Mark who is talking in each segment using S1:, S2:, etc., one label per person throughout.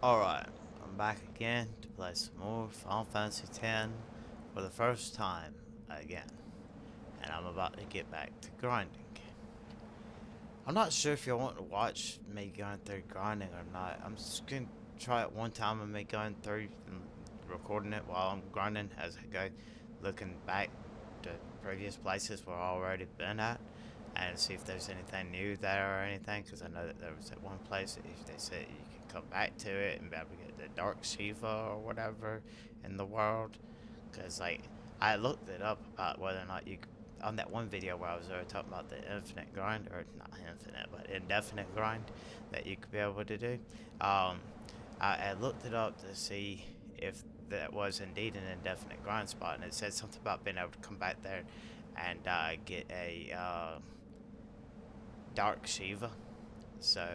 S1: Alright, I'm back again to play some more Final Fantasy X for the first time again. And I'm about to get back to grinding. I'm not sure if you want to watch me going through grinding or not. I'm just going to try it one time of me going through and recording it while I'm grinding as I go, looking back to previous places where I've already been at. And see if there's anything new there or anything, because I know that there was that one place that if they said you can come back to it and be able to get the Dark Shiva or whatever in the world. Because like I looked it up about whether or not you on that one video where I was talking about the infinite grind, or not infinite but indefinite grind that you could be able to do. I looked it up to see if that was indeed an indefinite grind spot, and it said something about being able to come back there and get a Dark Shiva. So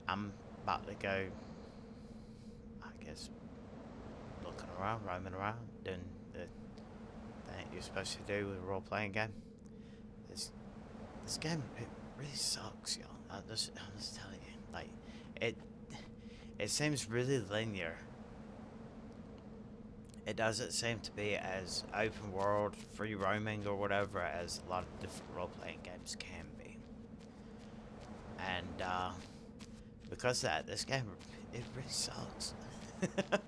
S1: I'm about to go, I guess, looking around, roaming around, doing the thing you're supposed to do with a role-playing game. This game, it really sucks, y'all. I'm just telling you, like it it seems really linear. It doesn't seem to be as open world, free roaming or whatever as a lot of different role-playing games can be. And because of that, this game, it really sucks. I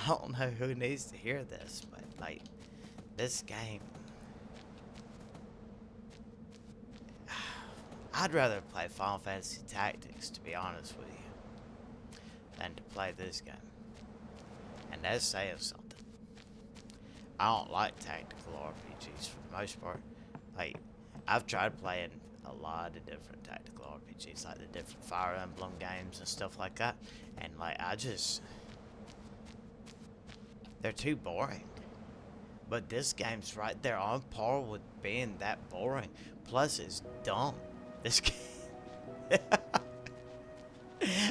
S1: don't know who needs to hear this, but like, this game, I'd rather play Final Fantasy Tactics, to be honest with you, than to play this game. And that's saying something. I don't like tactical RPGs for the most part. Like, I've tried playing a lot of different tactical RPGs, like the different Fire Emblem games and stuff like that, and like they're too boring. But this game's right there on par with being that boring. Plus, it's dumb. This game.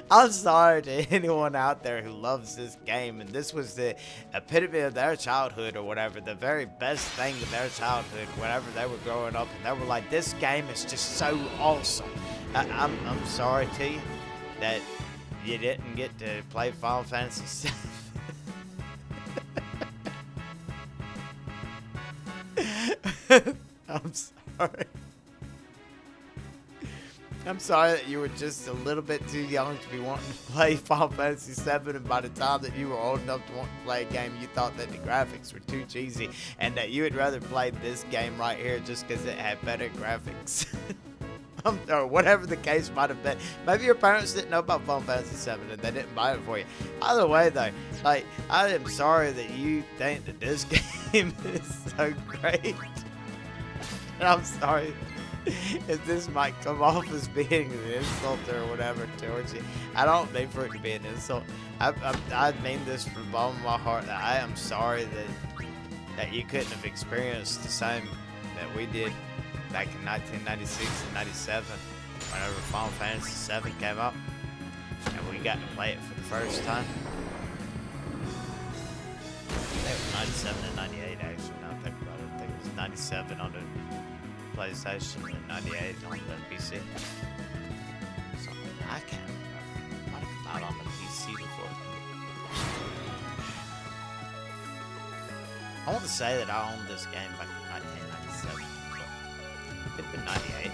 S1: I'm sorry to anyone out there who loves this game, and this was the epitome of their childhood or whatever, the very best thing of their childhood whenever they were growing up, and they were like, this game is just so awesome. I'm sorry to you that you didn't get to play Final Fantasy VII. I'm sorry. I'm sorry that you were just a little bit too young to be wanting to play Final Fantasy VII, and by the time that you were old enough to want to play a game, you thought that the graphics were too cheesy, and that you would rather play this game right here just because it had better graphics. Or whatever the case might have been. Maybe your parents didn't know about Final Fantasy VII and they didn't buy it for you. Either way, though, like, I am sorry that you think that this game is so great. And I'm sorry if this might come off as being an insult or whatever towards you. I don't mean for it to be an insult. I mean this from the bottom of my heart, that I am sorry that you couldn't have experienced the same that we did back in 1996 and 97 whenever Final Fantasy VII came out and we got to play it for the first time. I think it was 97 and 98 actually, now I think about it. I think it was 97 on the PlayStation and 98 on the PC. Something I can't remember. It might have come out on the PC before. I want to say that I owned this game back in 1997, but it could have been 98.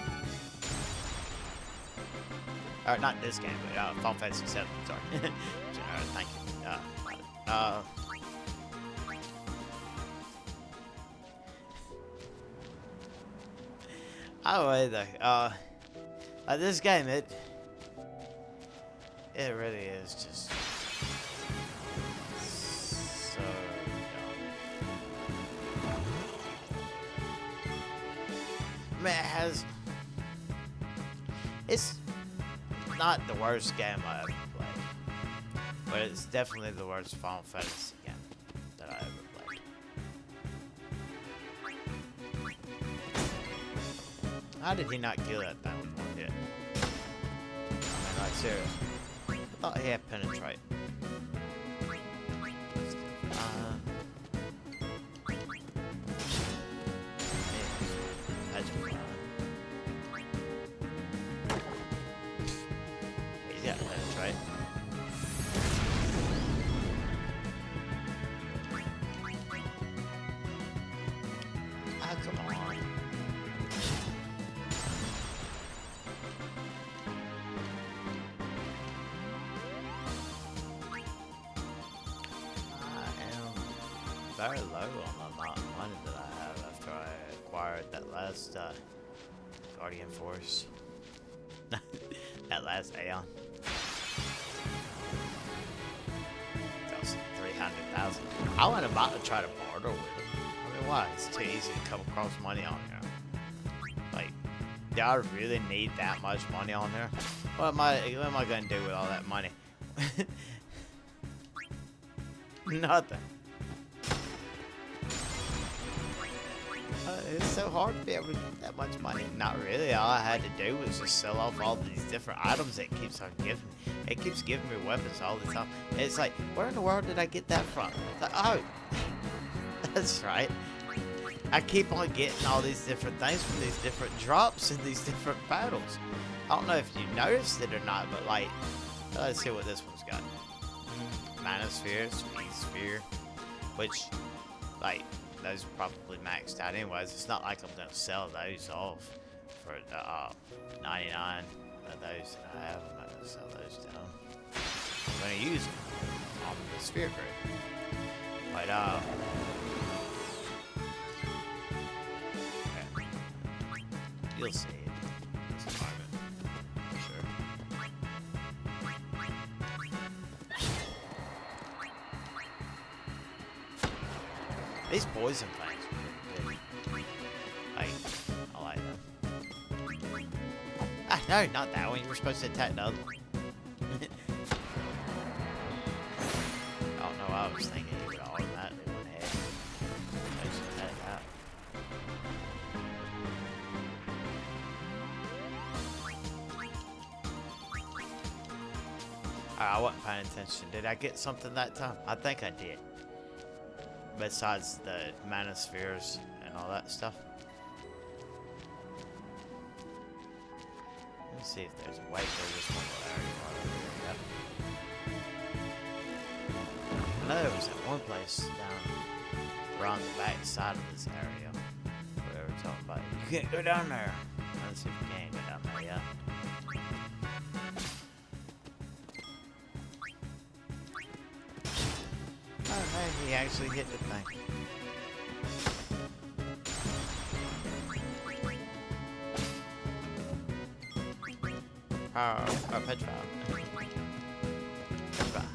S1: Or not this game, but Final Fantasy VII, sorry. Thank you. Anyway, though, like this game, it really is just so dumb. I mean, it's not the worst game I ever played, but it's definitely the worst Final Fantasy game that I ever played. How did he not kill that thing with one hit? I mean, like, seriously. I thought he had penetrate. He's got penetrate. very low on the amount of money that I have after I acquired that last Guardian Force. That last Aeon. That was 300,000. I wasn't about to try to barter with him. I mean, why? It's too easy to come across money on here. Like, do I really need that much money on there? What am I gonna do with all that money? Nothing. It's so hard to be able to get that much money. Not really. All I had to do was just sell off all these different items it keeps on giving me. It keeps giving me weapons all the time. And it's like, where in the world did I get that from? It's like, oh, that's right. I keep on getting all these different things from these different drops in these different battles. I don't know if you noticed it or not, but like, let's see what this one's got. Mana Sphere, Speed Sphere, which, like, those are probably maxed out anyways. It's not like I'm going to sell those off for 99 of those that I have. I'm not going to sell those down. I'm going to use them on the Sphere Grid. But, okay. You'll see it. This moment. For sure. These poison things are pretty good. Like, I like them. Ah, no, not that one. You were supposed to attack the other one. I don't know what I was thinking. It would automatically went ahead. I just attack that. I wasn't paying attention. Did I get something that time? I think I did. Besides the mana spheres and all that stuff. Let me see if there's a way through this one area. I know there was that one place down around the back side of this area where they were talking about. You can't go down there. Let's see if you can go down there yet. Oh, hey, he actually hit the thing. Petrified. Petrified.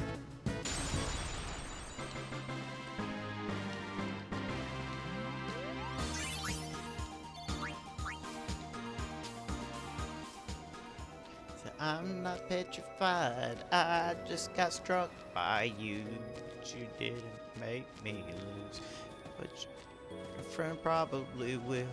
S1: So I'm not petrified. I just got struck by you. You didn't make me lose, but your friend probably will.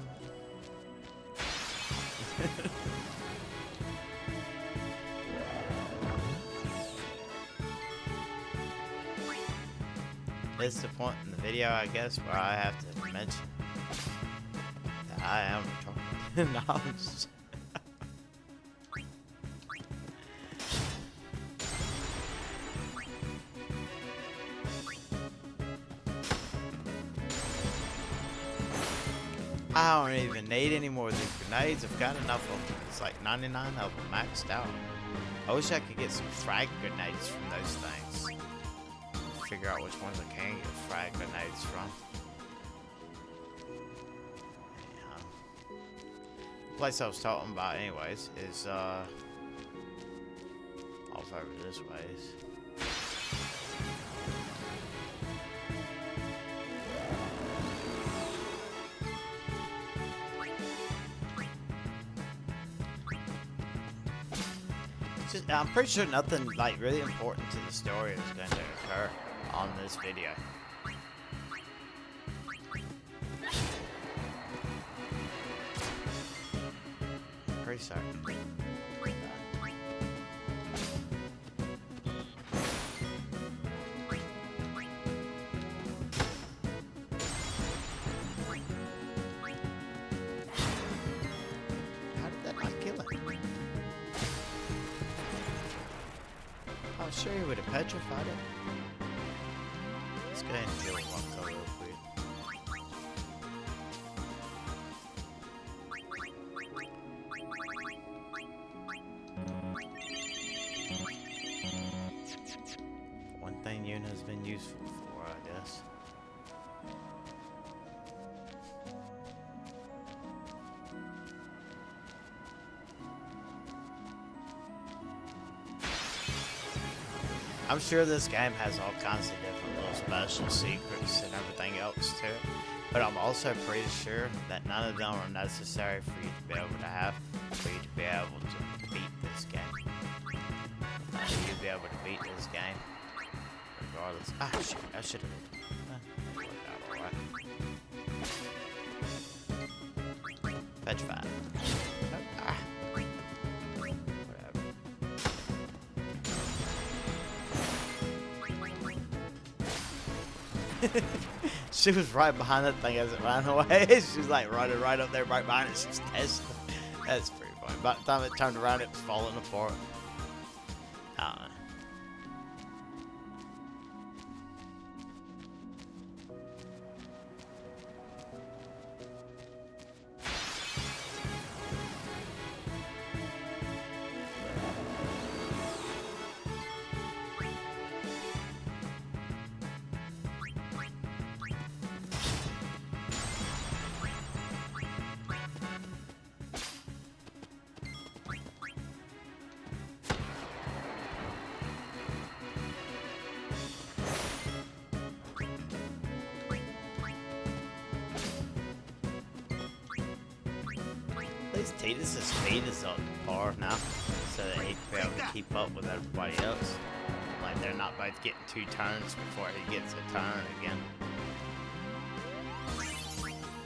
S1: This is the point in the video, I guess, where I have to mention that I am retarded. No, I'm just... I don't even need any more of these grenades. I've got enough of them. It's like 99 of them maxed out. I wish I could get some frag grenades from those things. Figure out which ones I can get frag grenades from. Yeah. The place I was talking about anyways is off over this ways. I'm pretty sure nothing like really important to the story is going to occur on this video. Pretty certain. How did that not kill him? I'm sure he would have petrified it. Let's go ahead and kill him real quick. One thing Yuna's been useful for, I guess. I'm sure this game has all kinds of different little special secrets and everything else to it, but I'm also pretty sure that none of them are necessary for you to be able to have, for you to be able to beat this game. You'll be able to beat this game regardless. Ah, shit, I should have. It worked out alright. Petrified. Ah. Whatever. She was right behind that thing as it ran away. She was like running right up there, right behind it. She was testing. That's pretty funny. By the time it turned around, it was falling apart. I don't know. At least Tidus' speed is up to par now, so that he'd be able to keep up with everybody else. Like, they're not both getting 2 turns before he gets a turn again.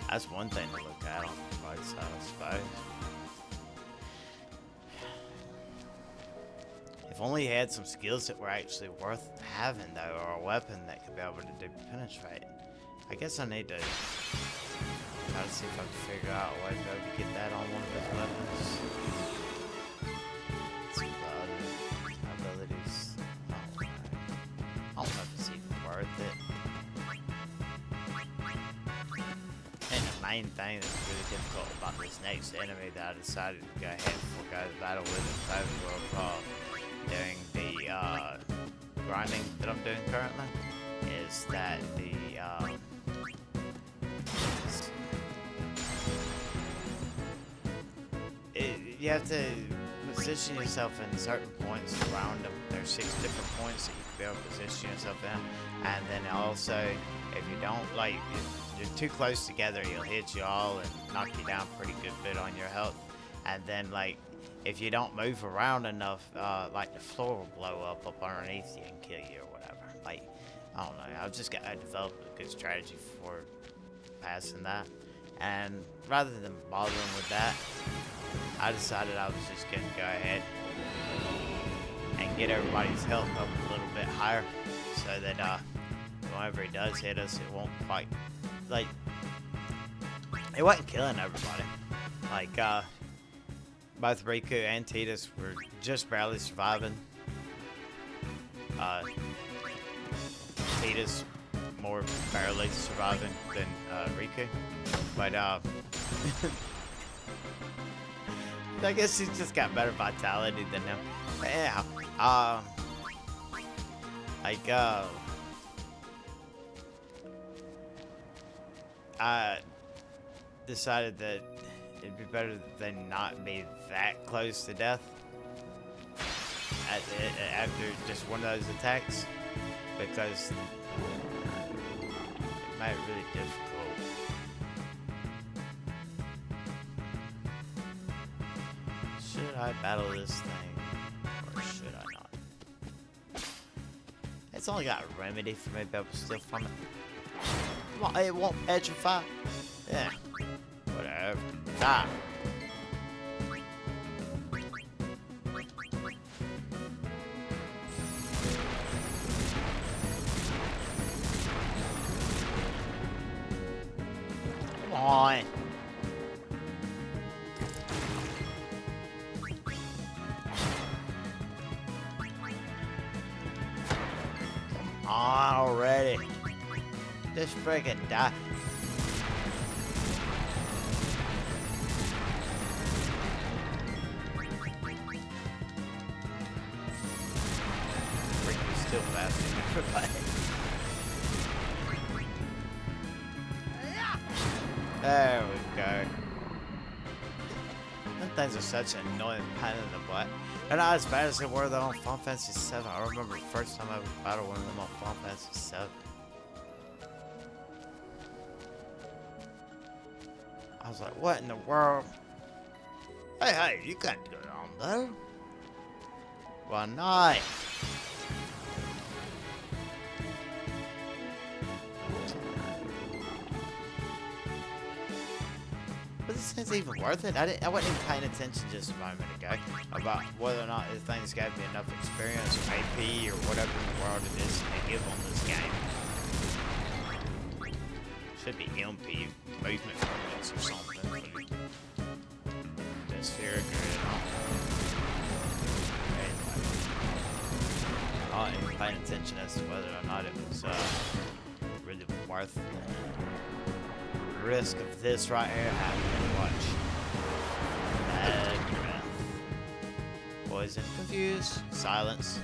S1: That's one thing to look at on the right side, I suppose. If only he had some skills that were actually worth having, though, or a weapon that could be able to do penetrate. I guess I need to try to see if I can figure out a way to be able to get that on one of his weapons. Some of the other abilities. I don't know if it's even worth it. And the main thing that's really difficult about this next enemy that I decided to go ahead and forego the battle with in favor of doing the grinding that I'm doing currently is that you have to position yourself in certain points around them. There's 6 different points that you can be able to position yourself in, and then also if you don't, like, if you're too close together, he'll hit you all and knock you down pretty good bit on your health. And then, like, if you don't move around enough, like, the floor will blow up underneath you and kill you or whatever. Like, I don't know, I've just got to develop a good strategy for passing that. And rather than bothering with that, I decided I was just going to go ahead and get everybody's health up a little bit higher so that whenever he does hit us, it won't quite, like, it wasn't killing everybody. Like, both Riku and Tidus were just barely surviving. Tidus more barely surviving than Riku. But, I guess he's just got better vitality than him. But yeah, like, I decided that it'd be better than not be that close to death after just one of those attacks, because it made it really difficult. Should I battle this thing, or should I not? It's only got a remedy for me to be able to steal from it. Well, it won't petrify. Yeah. Whatever. Die. Come on. Already. Just freaking die. Freaking still faster than everybody. There we go. Them things are such an annoying pain in the butt. They're not as bad as they were though on Final Fantasy 7. I remember the first time I ever battled one of them on Final Fantasy 7. I was like, what in the world? Hey, you can't go on there. Why not? But this thing's even worth it. I wasn't even paying attention just a moment ago about whether or not this thing's gave me enough experience or AP or whatever in the world it is they give on this game. Should be MP movement permits or something. Just here, good. I wasn't even paying attention as to whether or not it was really worth the risk of this right here happening. Watch. Bad breath. Poison. Confused. Silence.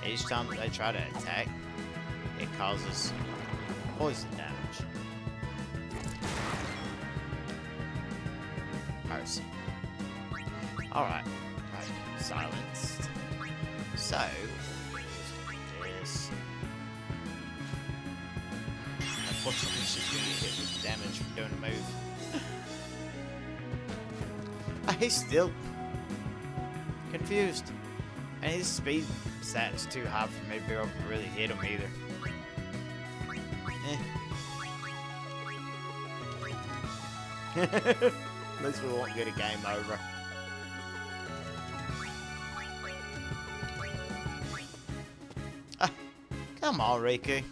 S1: Each time that they try to attack, it causes poison damage. Mercy. Alright. Right. Silenced. So, this. Unfortunately, she's going to get hit with damage from doing a move. He's still confused. And his speed stat's too high for me to be able to really hit him either. At least we won't get a game over. Come on, Riku.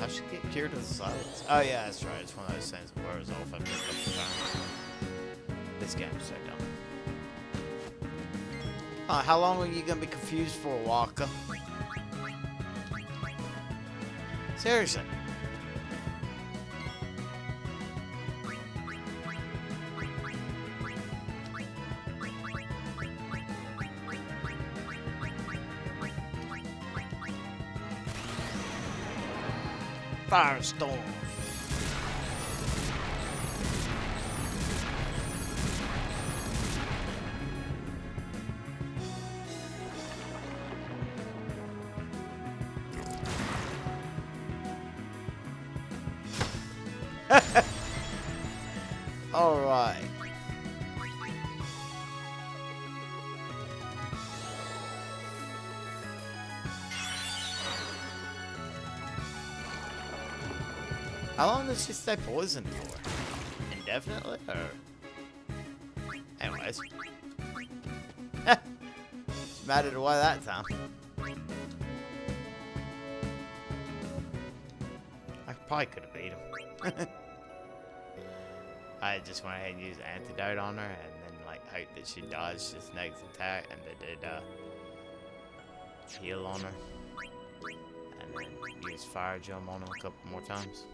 S1: I should get cured of silence. Oh yeah, that's right. It's one of those things that wears off after a couple times. This game's so dumb. How long are you gonna be confused for, Walker? Seriously. Firestorm. All right. How long does she stay poisoned for? Indefinitely, or? Anyways. Mattered away that time. I probably could have beat him. I just went ahead and used antidote on her and then like hope that she dodged this next attack and they did heal on her. And then use fire jump on her a couple more times.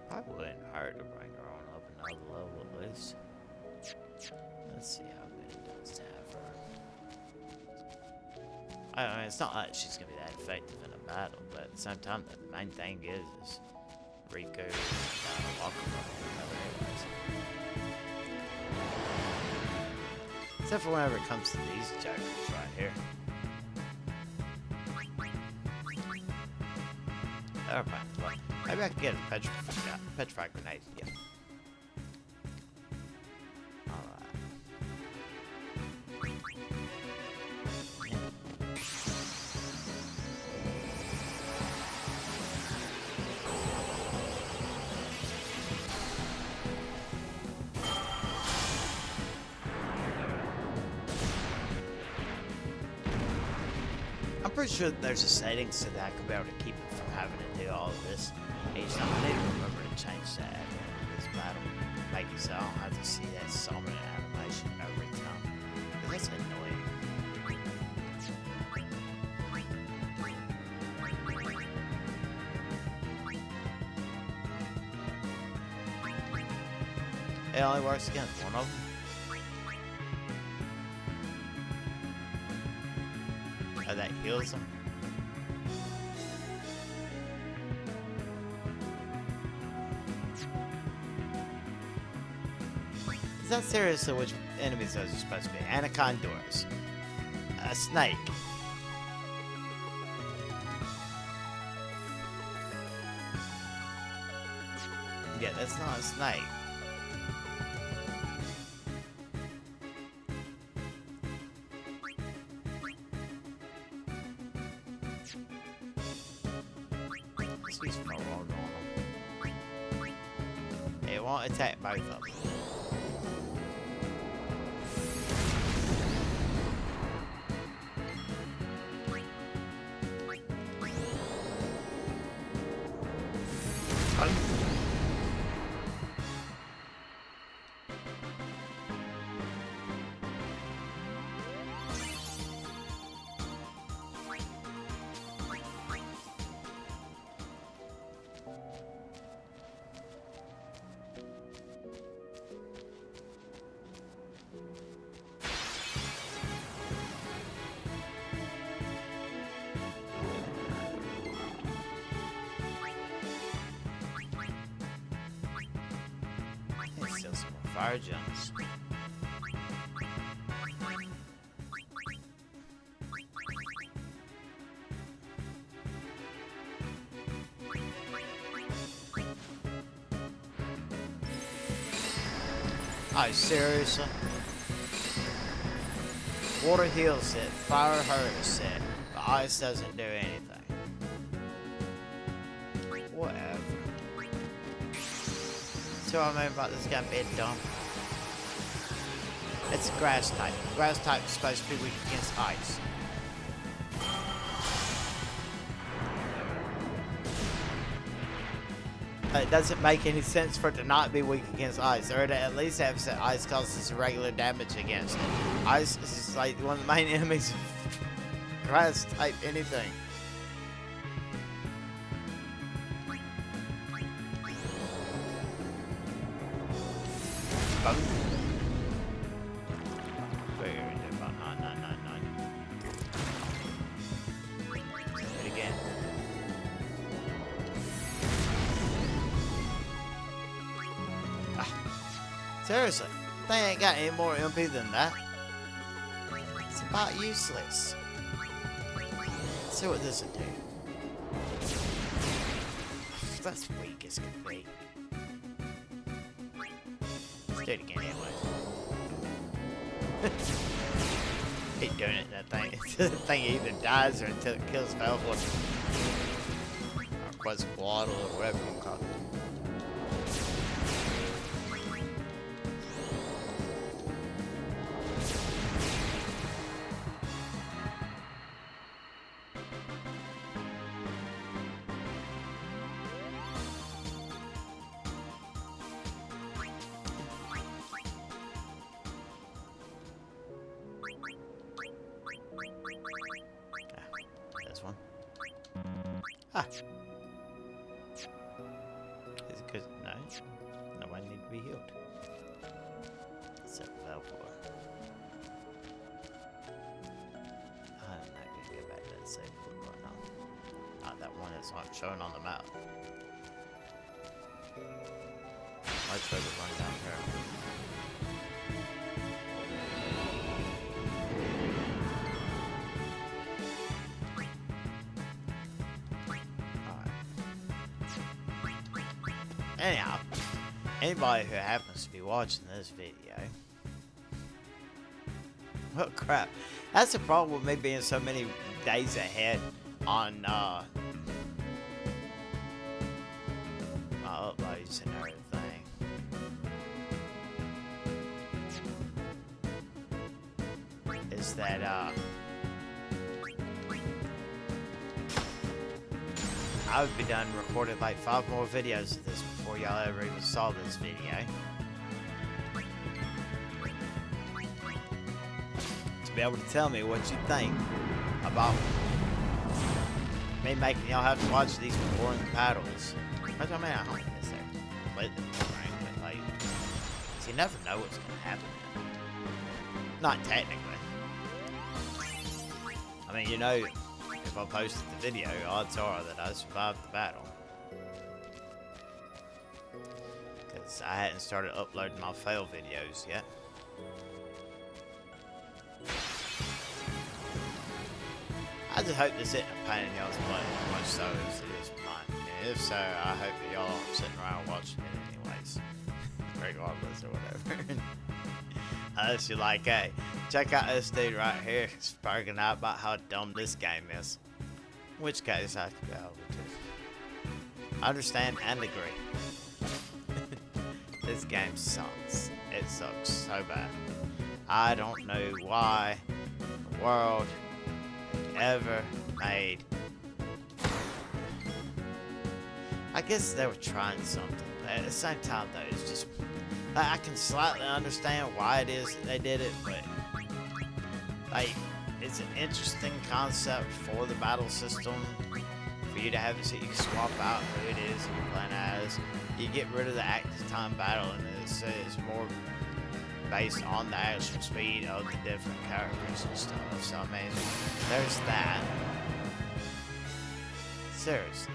S1: Probably wouldn't hurt to bring her on up another level at least. Let's see how good it does to have her. I mean, it's not like she's gonna be that effective in a battle, but at the same time, the main thing is Riku walking around whatever it is. Except for whenever it comes to these jokers right here. Maybe I can get a petrified grenade. Yeah. Alright. pretty sure there's a setting so that I could be able to keep it from having to do all of this each time. I need to remember to change that at the end of this battle. Make it so I don't have to see that summon animation every time. 'Cause that's annoying. It only works against one of them. Oh, that heals them. Is that seriously which enemies those are supposed to be? Anacondoras. A snake. Yeah, that's not a snake. Let's use Furrow on them. It won't attack both of them. Still some more fire gems. Oh, seriously? Water heals it, fire hurts it, but ice doesn't do anything. Whatever. So I mean about this guy being dumb. It's grass type. Grass type is supposed to be weak against ice. It doesn't make any sense for it to not be weak against ice, or to at least have said ice causes regular damage against it. Ice is like one of the main enemies of grass type anything. About 9999. Do it again. Seriously, they ain't got any more MP than that. It's about useless. Let's see what this will do. That's weak as can be. Let's do it again anyway. Keep doing it, that thing. The thing either dies or until it kills Velvoid. Or Quetzalcoatl or whatever you call it. This one. Ah. Is it good? No. No, I need to be healed. Except Velvoid. I'm not gonna go back to that save point right now. Not that one that's not showing on the map. I'd try to run down here. Anyhow, anybody who happens to be watching this video, oh crap, that's the problem with me being so many days ahead on my uploads and everything. Is that I would be done recording like 5 more videos of this before y'all ever even saw this video. To be able to tell me what you think about me making y'all have to watch these boring battles. But I mean, I don't necessarily completely boring, but like, you never know what's gonna happen. Not technically. I mean, you know, if I posted the video, odds are that I survived the battle. Because I hadn't started uploading my fail videos yet. I just hope this isn't a pain in y'all's butt as much so as it is mine. And if so, I hope that y'all aren't sitting around watching it anyways. Regardless or whatever. Unless you're like, hey, check out this dude right here sparking out about how dumb this game is. In which case, I could be able to understand and agree. This game sucks. It sucks so bad. I don't know why the world ever made. I guess they were trying something, but at the same time, though, it's just. I can slightly understand why it is that they did it, but like, it's an interesting concept for the battle system. For you to have it so you can swap out who it is you're playing as. You get rid of the active time battle, and it's more based on the actual speed of the different characters and stuff. So I mean, there's that. Seriously.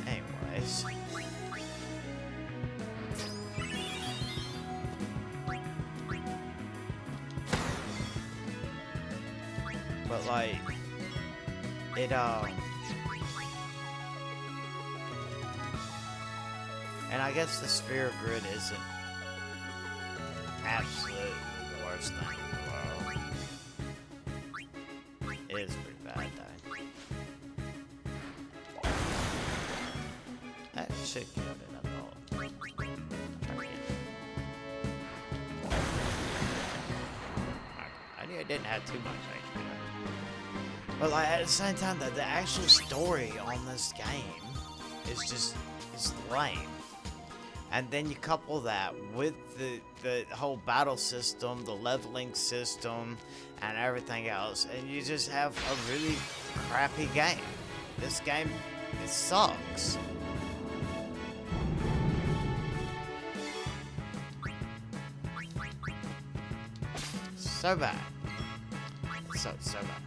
S1: Anyways. But like, it and I guess the sphere grid isn't absolutely the worst thing in the world. It is pretty bad though. That should kill it, I thought. I knew it didn't have too much HP. But like at the same time, the actual story on this game is just lame. And then you couple that with the whole battle system, the leveling system, and everything else, and you just have a really crappy game. This game, it sucks. So bad. It sucks so bad.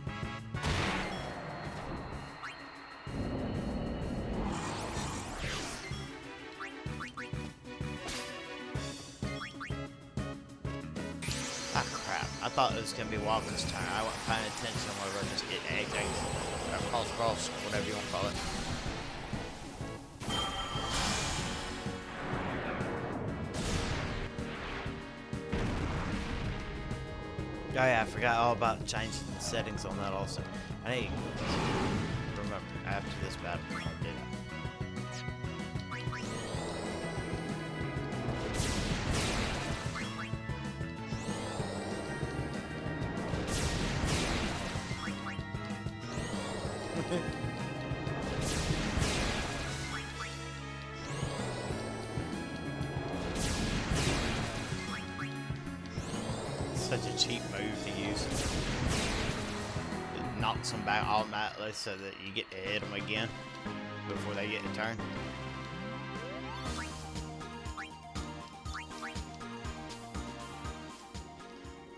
S1: I thought it was going to be Walker's turn. I wasn't paying attention when we were just getting AJ. Or cross, whatever you want to call it. Oh yeah, I forgot all about changing the settings on that also. I need to remember after this battle I did it. Such a cheap move to use. It knocks them back automatically so that you get to hit them again before they get a turn.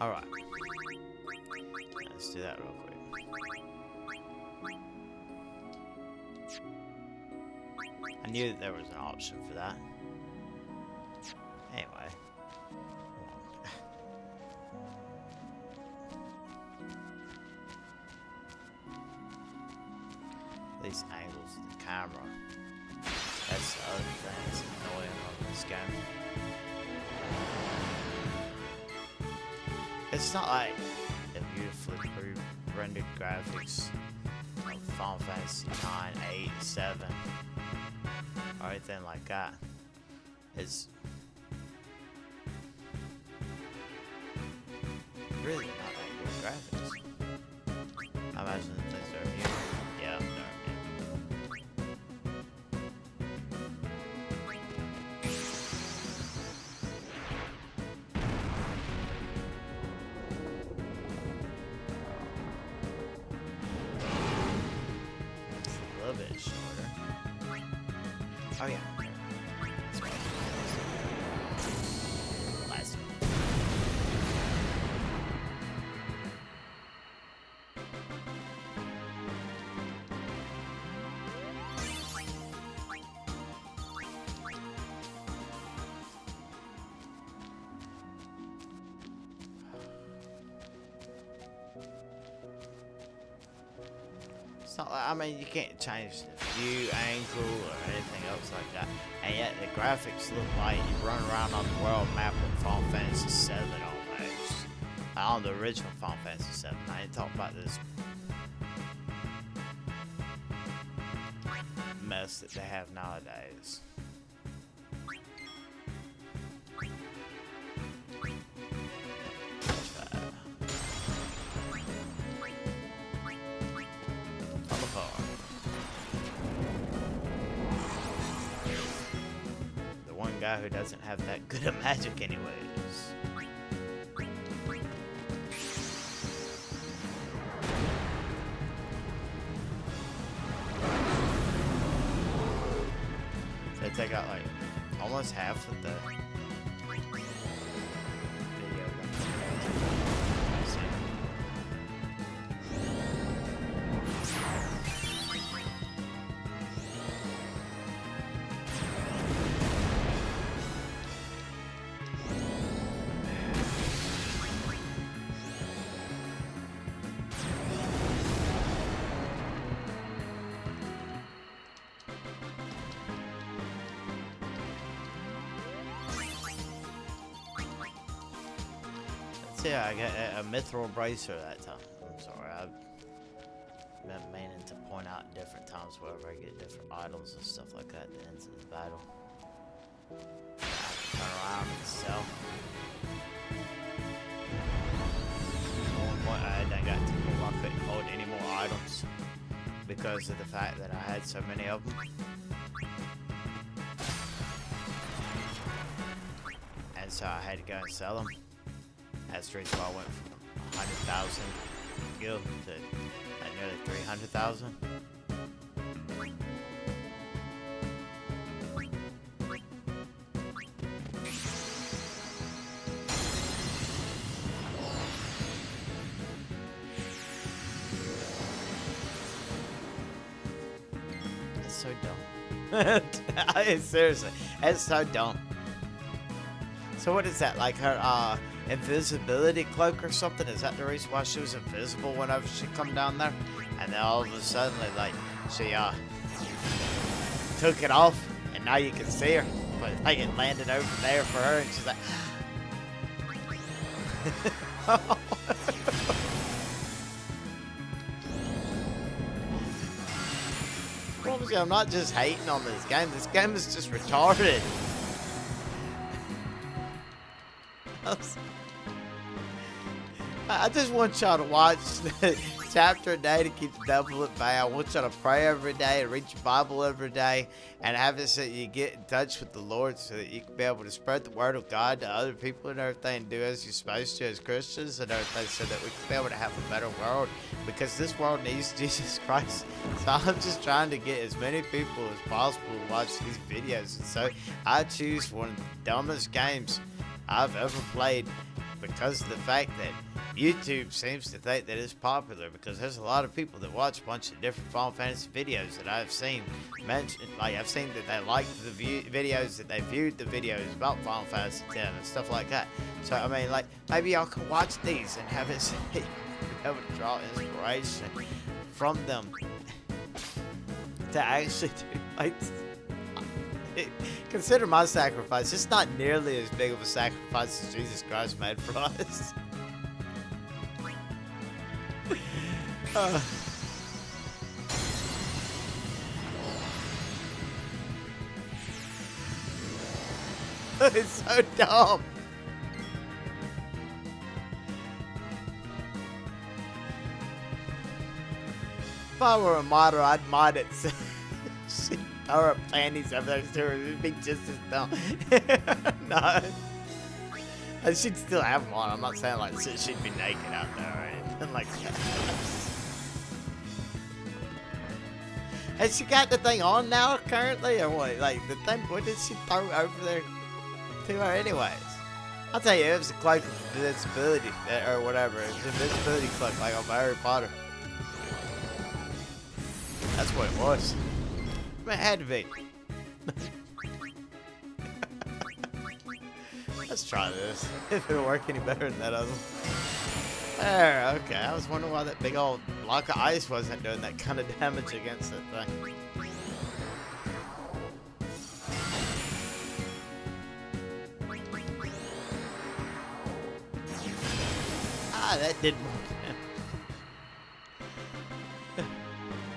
S1: Alright. Let's do that real quick. I knew that there was an option for that. Anyway. These angles of the camera. That's the other thing that's annoying on this game. It's not like the beautifully rendered graphics of Final Fantasy 9, 8, 7 or anything like that. It's really not that good graphics. It's not like, I mean, you can't change the view angle or anything else like that. And yet the graphics look like you run around on the world map of Final Fantasy 7 almost. On the original Final Fantasy 7. I ain't talking about this mess that they have nowadays. The one guy who doesn't have that good of magic anyways. They take out like almost half of the video. Yeah, I got a mithril bracer that time. I'm sorry, I've been meaning to point out different times wherever I get different items and stuff like that at the ends of this battle. I can turn around and sell. At one point I done got to the point where I couldn't hold any more items because of the fact that I had so many of them. And so I had to go and sell them. That's the reason why I went from 100,000 gil to like nearly 300,000. That's so dumb. Seriously, that's so dumb. So what is that, like her invisibility cloak or something? Is that the reason why she was invisible whenever she come down there? And then all of a sudden, like she took it off, and now you can see her. But like it landed over there for her, and she's like, promise you, I'm not just hating on this game. This game is just retarded. I just want y'all to watch chapter a day to keep the devil at bay. I want y'all to pray every day and read your Bible every day and have it so you get in touch with the Lord so that you can be able to spread the word of God to other people and everything and do as you're supposed to as Christians and everything so that we can be able to have a better world because this world needs Jesus Christ. So I'm just trying to get as many people as possible to watch these videos. And so I choose one of the dumbest games I've ever played because of the fact that YouTube seems to think that it's popular because there's a lot of people that watch a bunch of different Final Fantasy videos that I've seen mentioned. Like I've seen that they liked the videos, that they viewed the videos about Final Fantasy X and stuff like that. So I mean, like maybe y'all can watch these and have it see, be able to draw inspiration from them to actually do like. Consider my sacrifice. It's not nearly as big of a sacrifice as Jesus Christ made for us. It's so dumb. If I were a modder, I'd mod it. Throw her panties up there to her, it'd be just as dumb. No. And she'd still have them on. I'm not saying like she'd be naked out there or anything like that. Has she got the thing on now currently or what? Like the thing, what did she throw over there to her anyways? I'll tell you, it was a cloak of invisibility or whatever. It was an invisibility cloak like on Harry Potter. That's what it was. It had to be. Let's try this. If it'll work any better than that other one. There, okay. I was wondering why that big old block of ice wasn't doing that kind of damage against that thing. Ah, that did more damage.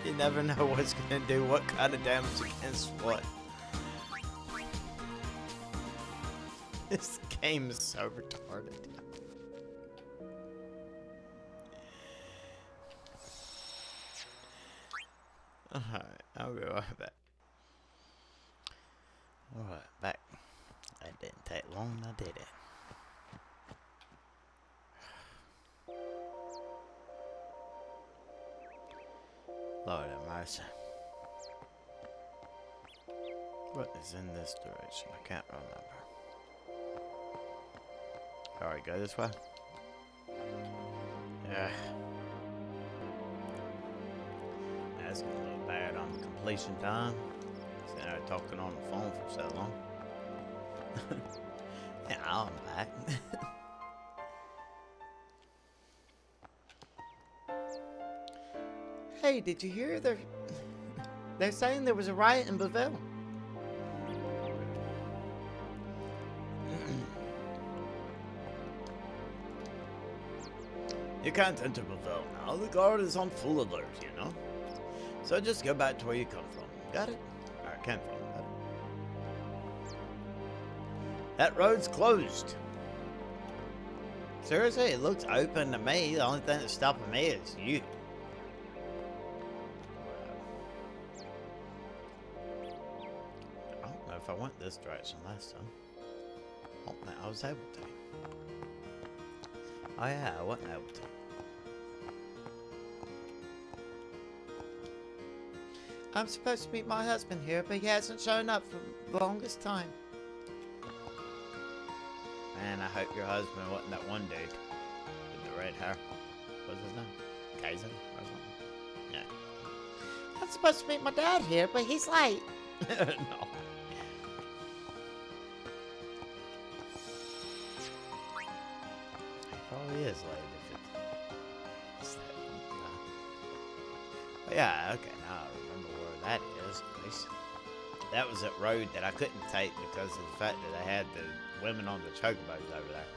S1: You never know what's gonna do what kind of damage against what. This game is so retarded. Alright, I'll be right back. Alright, back. That didn't take long, I did it. Lord have mercy. What is in this direction? I can't remember. Alright, go this way. Yeah. That's gonna look bad on completion time. Sitting there talking on the phone for so long. Yeah, I'm back. Hey, did you hear they're saying there was a riot in Bevelle? You can't enter Bevelle now. The guard is on full alert, you know? So just go back to where you come from. Got it? Or came from. Got it? That road's closed. Seriously, it looks open to me. The only thing that's stopping me is you. I don't know if I went this direction last time. I don't think I was able to. Oh yeah, I wasn't able to. I'm supposed to meet my husband here, but he hasn't shown up for the longest time. Man, I hope your husband wasn't that one dude with the red hair. What's his name? Kaiser or something? Yeah. I'm supposed to meet my dad here, but he's late. No. Probably is late if it's that. No. But yeah, okay, now I remember where that is. At least that was that road that I couldn't take because of the fact that they had the women on the chocobos over there.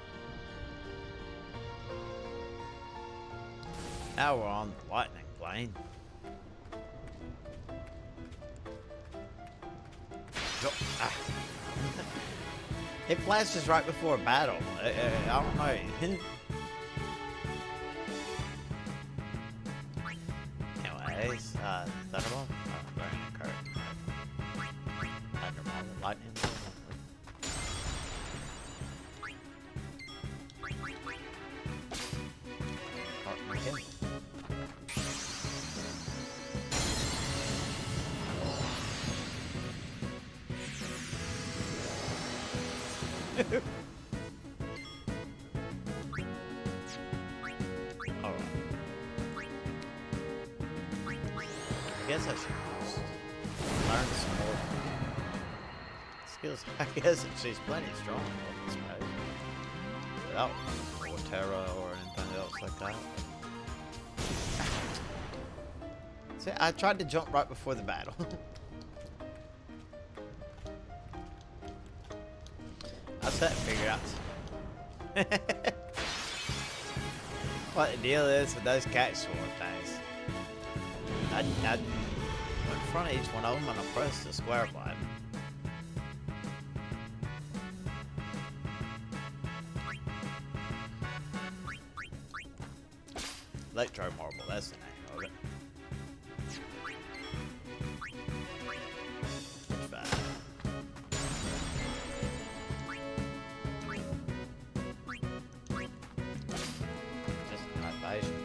S1: Now we're on the lightning plane. Ah. It flashes right before a battle. I don't know. Anyways, Thunderball? Thunderball, lightning. Alright. I guess I should learn some more skills. I guess she's plenty strong, I suppose. Without more terror or anything else like that. See, I tried to jump right before the battle. I was trying to figure out what the deal is with those cat sword things. I went in front of each one of them and I pressed the square button. Electro Marble, that's the name of it. Just my vision.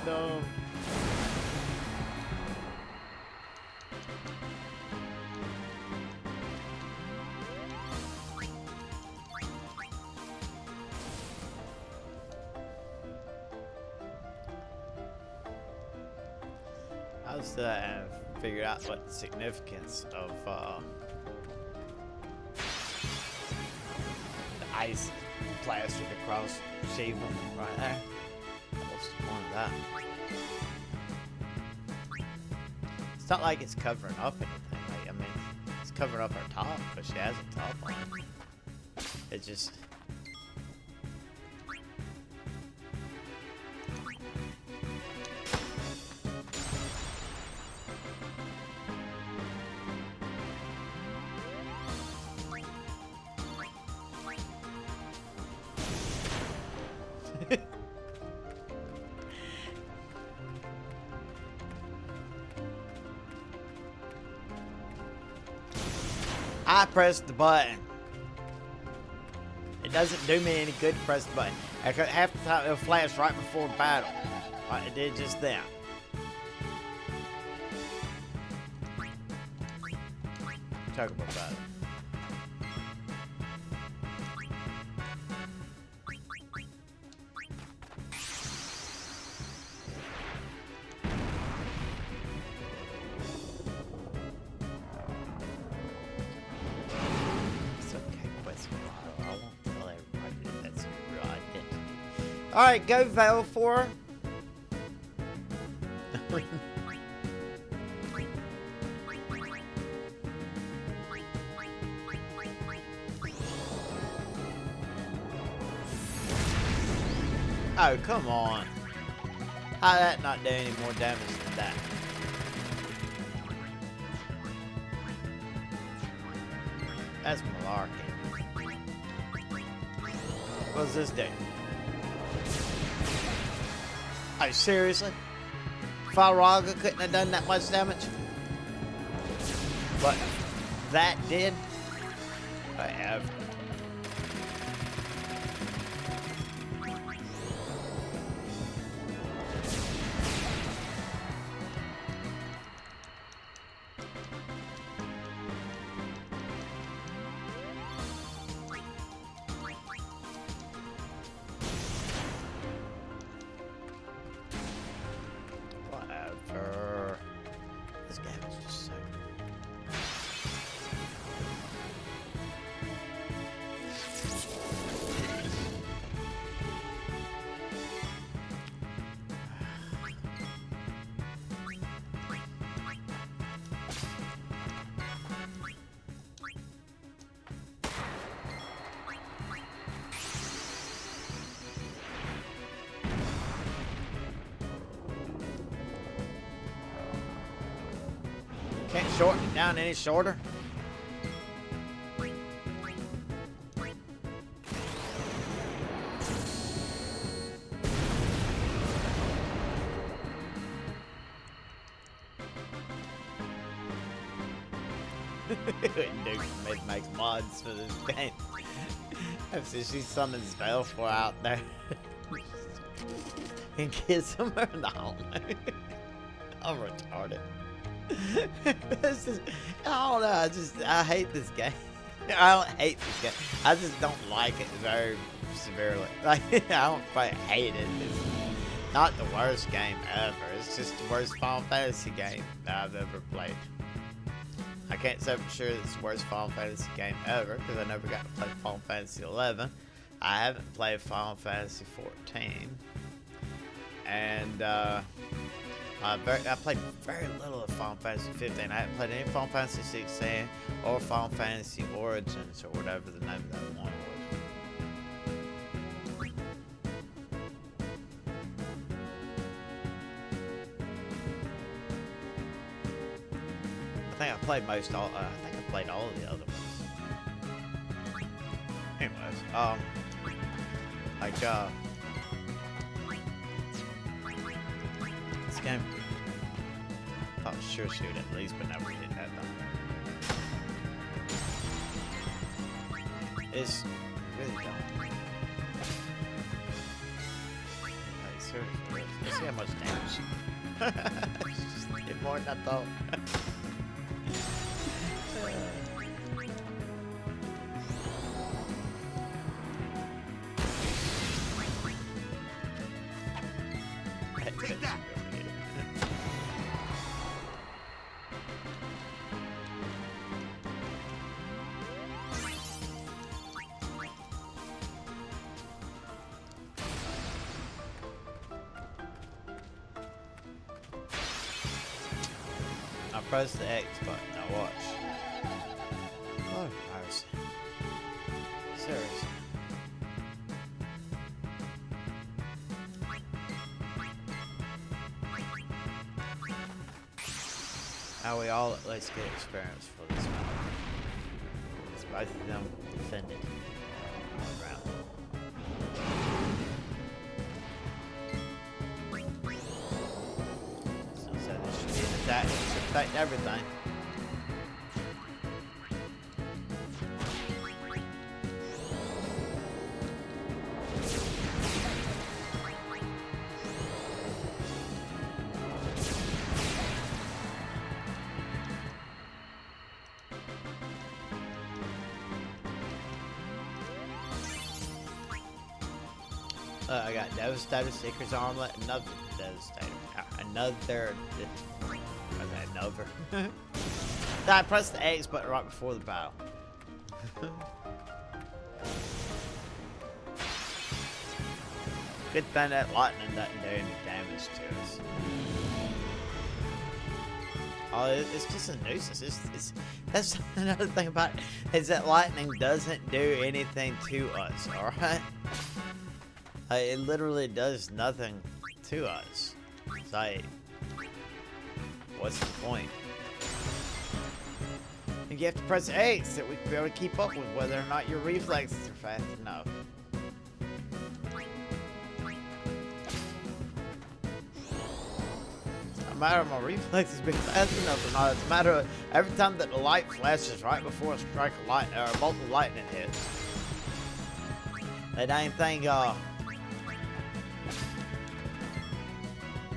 S1: No. I still haven't figured out what the significance of the ice plastered across Shiva right there. What's the point of that? It's not like it's covering up anything. Like, I mean, it's covering up her top, but she has a top on. It just. I pressed the button. It doesn't do me any good to press the button. Half the time it'll flash right before battle. Like it did just then. Talk about battle. Alright, go Veil 4. Oh, come on. How that not do any more damage than that? That's malarkey. What does this do? Oh, seriously? Falraga couldn't have done that much damage? But that did? I have. This game is just so. Can't shorten it down any shorter. Dude makes mods for this game. So she summons Baleful out there and gets him. I don't know. I'm retarded. This is, I don't know. I hate this game. I don't hate this game. I just don't like it very severely. Like I don't quite hate it. It's not the worst game ever. It's just the worst Final Fantasy game that I've ever played. I can't say for sure it's the worst Final Fantasy game ever because I never got to play Final Fantasy 11. I haven't played Final Fantasy 14, and I played very little of Final Fantasy 15. I haven't played any Final Fantasy 16 or Final Fantasy Origins or whatever the name of that one was. I think I played I think I played all of the other ones. Anyways, this game, I thought sure shoot at least, but never did that though. It's really dumb. Like seriously, that much damage. Did more than I thought.
S2: Take that!
S1: I press the X button, now watch. Oh, mercy. Seriously. Now we all let's get experience for this one. It's both of them defended all around. So this should be an attack. It should affect everything. I got Devastator, Seeker's Armlet, another Devastator. Another. I pressed the X button right before the battle. Good thing that lightning doesn't do any damage to us. Oh, it's just a nuisance. That's another thing about it, is that lightning doesn't do anything to us, alright? It literally does nothing to us. It's like, what's the point? You have to press X so we can be able to keep up with whether or not your reflexes are fast enough. It's not a matter of my reflexes being fast enough or not. It's a matter of every time that the light flashes right before a strike of lightning or a bolt of lightning hits. That dang thing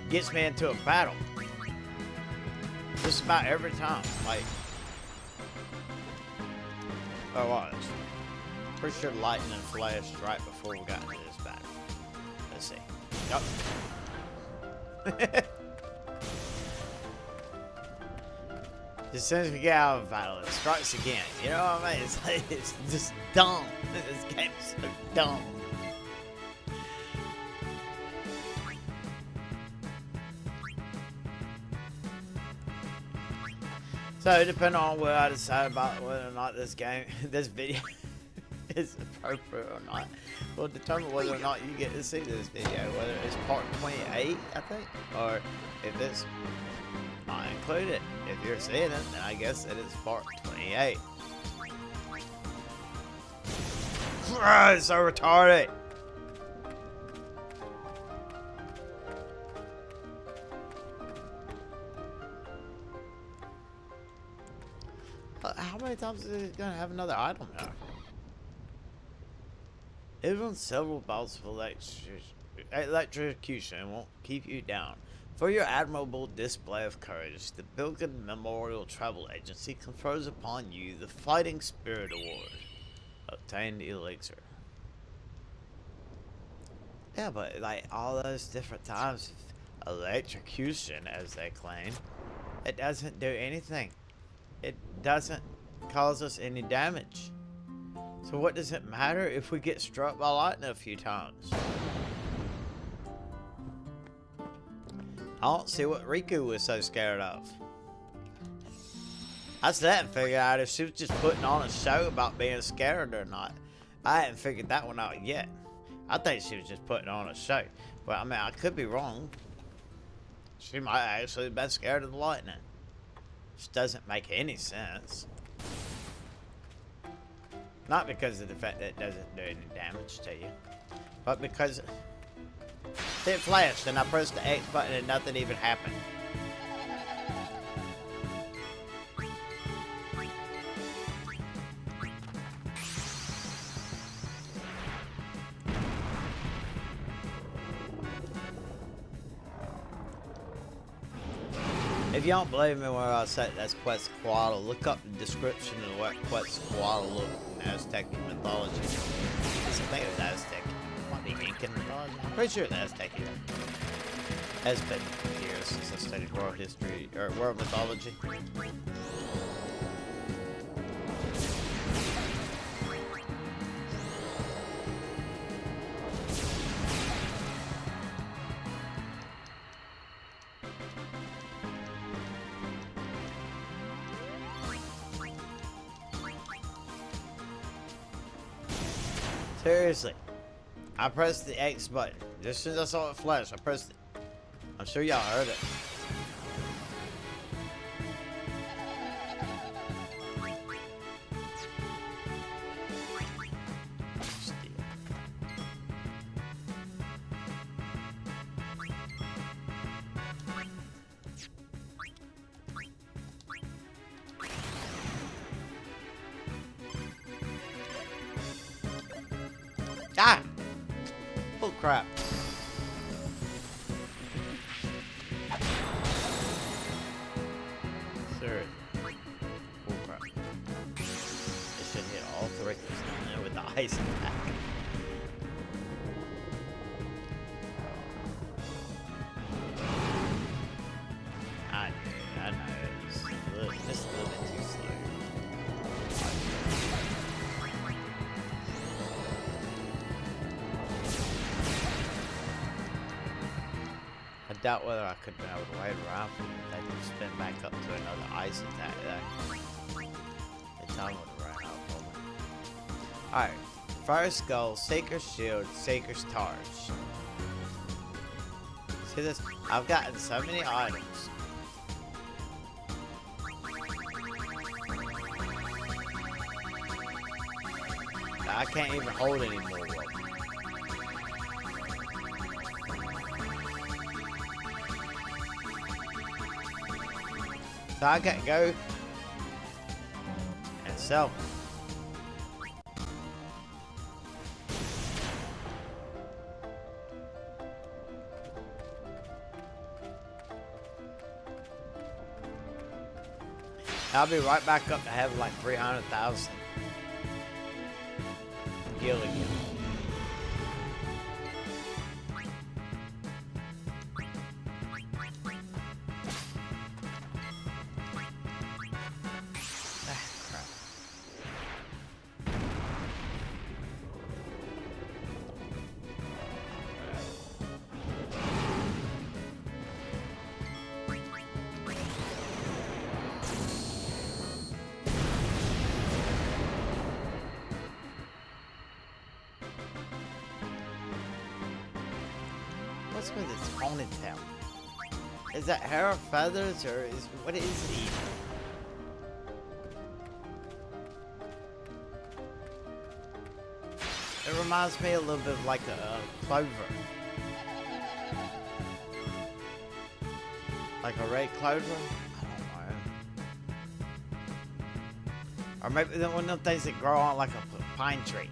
S1: gets me into a battle. Just about every time. Like, oh, watch. Pretty sure lightning flashed right before we got into this battle. Let's see. Yep. As soon as we get out of the battle, it strikes again. You know what I mean? It's like, it's just dumb. This game is so dumb. So, depending on what I decide about whether or not this video is appropriate or not, will determine whether or not you get to see this video, whether it's part 28, I think, or if it's not included. If you're seeing it, then I guess it is part 28. It's so retarded. How many times is it gonna have another item now? Even several bouts of electrocution won't keep you down. For your admirable display of courage, the Bilkin Memorial Travel Agency confers upon you the Fighting Spirit Award. Obtain the elixir. Yeah, but like all those different times of electrocution, as they claim, it doesn't do anything. It doesn't cause us any damage. So what does it matter if we get struck by lightning a few times? I don't see what Riku was so scared of. I still haven't figured out if she was just putting on a show about being scared or not. I haven't figured that one out yet. I think she was just putting on a show. But I mean, I could be wrong. She might actually have been scared of the lightning. Which doesn't make any sense. Not because of the fact that it doesn't do any damage to you, but because it flashed and I pressed the X button and nothing even happened. If you don't believe me when I say that's Quetzalcoatl, look up the description of what Quetzalcoatl looked in Aztec mythology. I think it was Aztec. Might be Incan mythology. I'm pretty sure it's Aztec. Has been years since I studied world history or world mythology. Seriously, I pressed the X button. Just as soon as I saw it flash, I pressed it. I'm sure y'all heard it. Ah! Oh crap. Third. Oh crap. It should hit all three with the ice attack. I know. It's just a little bit too slow. I doubt whether I could be able to wait around for them. They could spin back up to another ice attack there. The time would have run out probably. Alright. First goal, Seeker's Shield, Seeker's Torch. See this? I've gotten so many items. I can't even hold any more of them. So I gotta go and sell. I'll be right back up to have like 300,000 Gilligan. What's with its ponytail? Is that hair or feathers, or is what is it even? It reminds me a little bit of like a clover. Like a red clover? I don't know. Or maybe one of them things that grow on like a pine tree.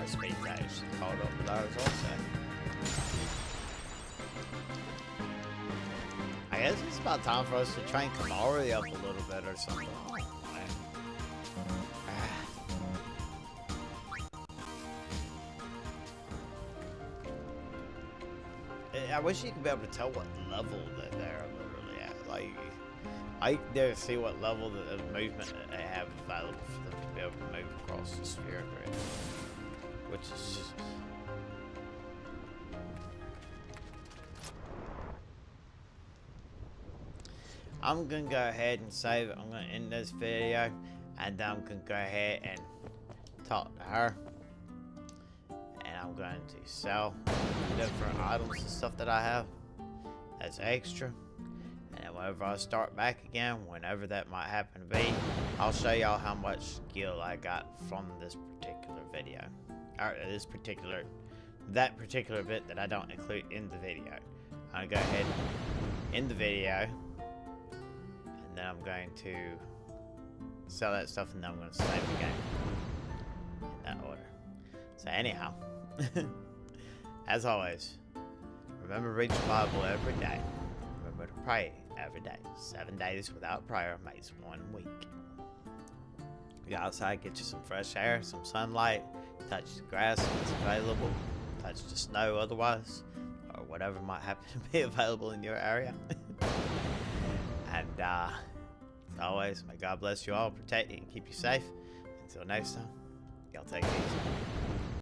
S1: Speed dash caught up with those also. I guess it's about time for us to train Kamari up a little bit or something. Oh, I wish you could be able to tell what level that they're literally at. Like, I dare see what level the movement that they have available for them to be able to move across the sphere grid. Which is just... I'm gonna go ahead and save it. I'm gonna end this video. And then I'm going to go ahead and talk to her. And I'm going to sell different items and stuff that I have as extra. And then whenever I start back again, whenever that might happen to be, I'll show y'all how much skill I got from this particular video. Or that particular bit that I don't include in the video. I'm going to go ahead and end the video. And then I'm going to sell that stuff, and then I'm going to save the game. In that order. So anyhow, as always, remember to read your Bible every day. Remember to pray every day. 7 days without prayer makes 1 week. Go outside, get you some fresh air, some sunlight, touch the grass if it's available, touch the snow otherwise, or whatever might happen to be available in your area. And as always, may God bless you all, protect you, and keep you safe. Until next time, y'all take it easy.